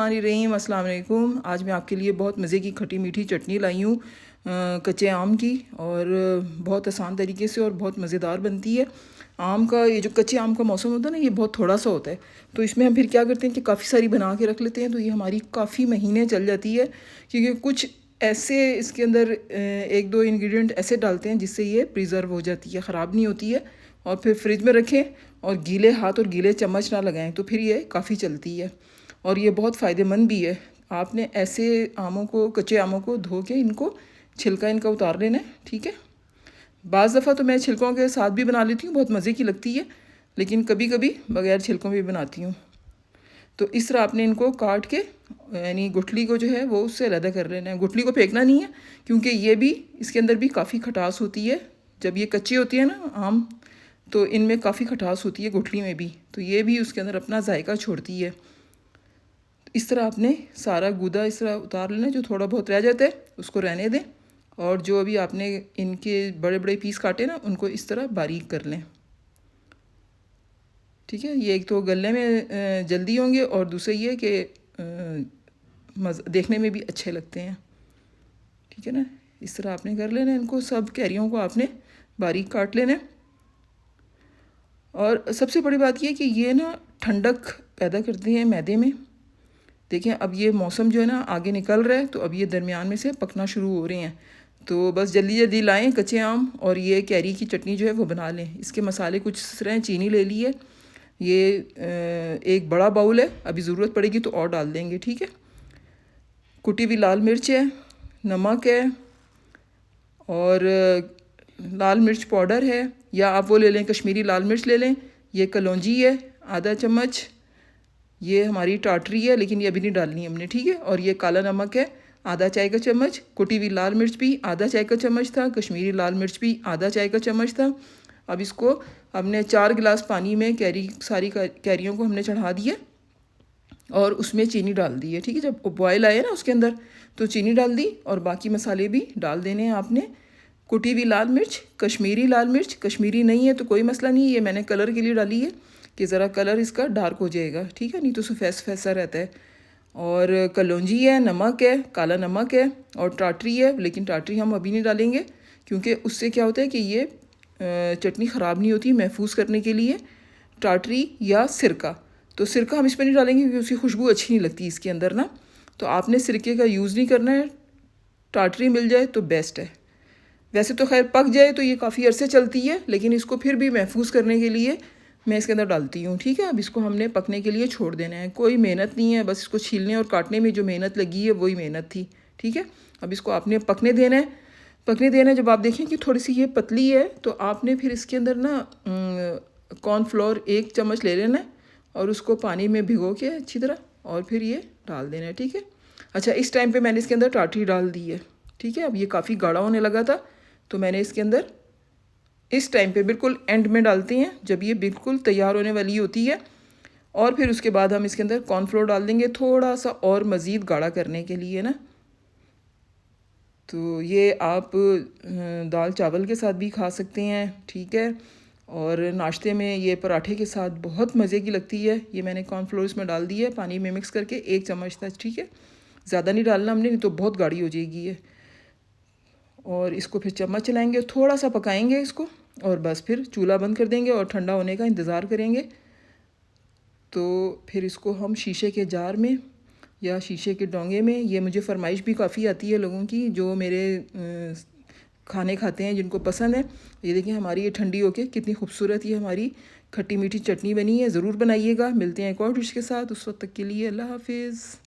बिस्मिल्लाहिर्रहमानिर्रहीम अस्सलाम वालेकुम। आज मैं आपके लिए बहुत मज़े की खट्टी मीठी चटनी लाई हूँ कच्चे आम की, और बहुत आसान तरीके से और बहुत मज़ेदार बनती है। आम का ये जो कच्चे आम का मौसम होता है ना, ये बहुत थोड़ा सा होता है, तो इसमें हम फिर क्या करते हैं कि काफ़ी सारी बना के रख लेते हैं, तो ये हमारी काफ़ी महीने चल जाती है। क्योंकि कुछ ऐसे इसके अंदर एक दो इंग्रेडिएंट ऐसे डालते हैं जिससे ये प्रिजर्व हो जाती है, ख़राब नहीं होती है। और फिर फ्रिज में रखें और गीले हाथ और गीले चम्मच ना लगाएं, तो फिर ये काफ़ी चलती है और ये बहुत फ़ायदेमंद भी है। आपने ऐसे आमों को, कच्चे आमों को धो के इनको छिलका इनका उतार लेना है, ठीक है। बाज़ दफ़ा तो मैं छिलकों के साथ भी बना लेती हूँ, बहुत मज़े की लगती है, लेकिन कभी कभी बग़ैर छिलकों भी बनाती हूँ। तो इस तरह आपने इनको काट के, यानी गुठली को जो है वो उससे अलग कर लेना है। गुठली को फेंकना नहीं है, क्योंकि ये भी, इसके अंदर भी काफ़ी खटास होती है। जब ये कच्ची होती है ना आम, तो इनमें काफ़ी खटास होती है गुठली में भी, तो ये भी उसके अंदर अपना जायका छोड़ती है। इस तरह आपने सारा गूदा इस तरह उतार लेना, जो थोड़ा बहुत रह जाता है उसको रहने दें, और जो अभी आपने इनके बड़े बड़े पीस काटे ना, उनको इस तरह बारीक कर लें, ठीक है। ये एक तो गलने में जल्दी होंगे, और दूसरे ये कि देखने में भी अच्छे लगते हैं, ठीक है ना। इस तरह आपने कर लेना इनको, सब कैरियों को आपने बारीक काट लेना। और सबसे बड़ी बात ये कि ये ना ठंडक पैदा करती हैं मैदे में। देखें, अब ये मौसम जो है ना आगे निकल रहा है, तो अब ये दरमियान में से पकना शुरू हो रहे हैं। तो बस जल्दी जल्दी लाएं कच्चे आम, और ये कैरी की चटनी जो है वो बना लें। इसके मसाले कुछ इस तरह, चीनी ले ली है, ये एक बड़ा बाउल है, अभी ज़रूरत पड़ेगी तो और डाल देंगे, ठीक है। कुटी हुई लाल मिर्च है, नमक है, और लाल मिर्च पाउडर है, या आप वो ले लें कश्मीरी लाल मिर्च ले लें। ये कलौंजी है आधा चम्मच, ये हमारी टाटरी है लेकिन ये अभी नहीं डालनी हमने, ठीक है। और ये काला नमक है आधा चाय का चम्मच, कुटी हुई लाल मिर्च भी आधा चाय का चम्मच था, कश्मीरी लाल मिर्च भी आधा चाय का चम्मच था। अब इसको हमने 4 गिलास पानी में सारी कैरियों को हमने चढ़ा दिया, और उसमें चीनी डाल दी है, ठीक है। जब बॉयल आए ना उसके अंदर, तो चीनी डाल दी, और बाकी मसाले भी डाल देने हैं आपने। कुटी हुई लाल मिर्च, कश्मीरी लाल मिर्च, कश्मीरी नहीं है तो कोई मसला नहीं है, ये मैंने कलर के लिए डाली है कि ज़रा कलर इसका डार्क हो जाएगा, ठीक है, नहीं तो सफ़ेद सफ़ेद सा रहता है। और कलौंजी है, नमक है, काला नमक है, और टाटरी है, लेकिन टाटरी हम अभी नहीं डालेंगे, क्योंकि उससे क्या होता है कि ये चटनी ख़राब नहीं होती। महफूज करने के लिए टाटरी या सिरका, तो सिरका हम इसमें नहीं डालेंगे क्योंकि उसकी खुशबू अच्छी नहीं लगती इसके अंदर ना, तो आपने सिरके का यूज़ नहीं करना है। टाटरी मिल जाए तो बेस्ट है। वैसे तो खैर पक जाए तो ये काफ़ी अरसे चलती है, लेकिन इसको फिर भी महफूज करने के लिए मैं इसके अंदर डालती हूँ, ठीक है। अब इसको हमने पकने के लिए छोड़ देना है, कोई मेहनत नहीं है, बस इसको छीलने और काटने में जो मेहनत लगी है वही मेहनत थी, ठीक है। अब इसको आपने पकने देना है, पकने देना है। जब आप देखें कि थोड़ी सी ये पतली है, तो आपने फिर इसके अंदर ना कॉर्नफ्लोर 1 चम्मच ले लेना है, और उसको पानी में भिगो के अच्छी तरह, और फिर ये डाल देना है, ठीक है। अच्छा, इस टाइम पे मैंने इसके अंदर टाटरी डाल दी है, ठीक है। अब ये काफ़ी गाढ़ा होने लगा था, तो मैंने इसके अंदर इस टाइम पे बिल्कुल एंड में डालते हैं, जब ये बिल्कुल तैयार होने वाली होती है, और फिर उसके बाद हम इसके अंदर कॉर्नफ्लोर डाल देंगे थोड़ा सा और मज़ीद गाढ़ा करने के लिए ना। तो ये आप दाल चावल के साथ भी खा सकते हैं, ठीक है, और नाश्ते में ये पराठे के साथ बहुत मज़े की लगती है। ये मैंने कॉर्नफ्लोर इसमें डाल दी है, पानी में मिक्स करके 1 चम्मच था, ठीक है। ज़्यादा नहीं डालना हमने, नहीं तो बहुत गाढ़ी हो जाएगी ये। और इसको फिर चम्मच चलाएंगे, थोड़ा सा पकाएंगे इसको, और बस फिर चूल्हा बंद कर देंगे और ठंडा होने का इंतज़ार करेंगे। तो फिर इसको हम शीशे के जार में या शीशे के डोंगे में, ये मुझे फरमाइश भी काफ़ी आती है लोगों की जो मेरे खाने खाते हैं, जिनको पसंद है। ये देखिए हमारी ये ठंडी होके कितनी खूबसूरत ये हमारी खट्टी मीठी चटनी बनी है। ज़रूर बनाइएगा। मिलते हैं एक और डिश के साथ, उस वक्त तक के लिए अल्लाह हाफिज़।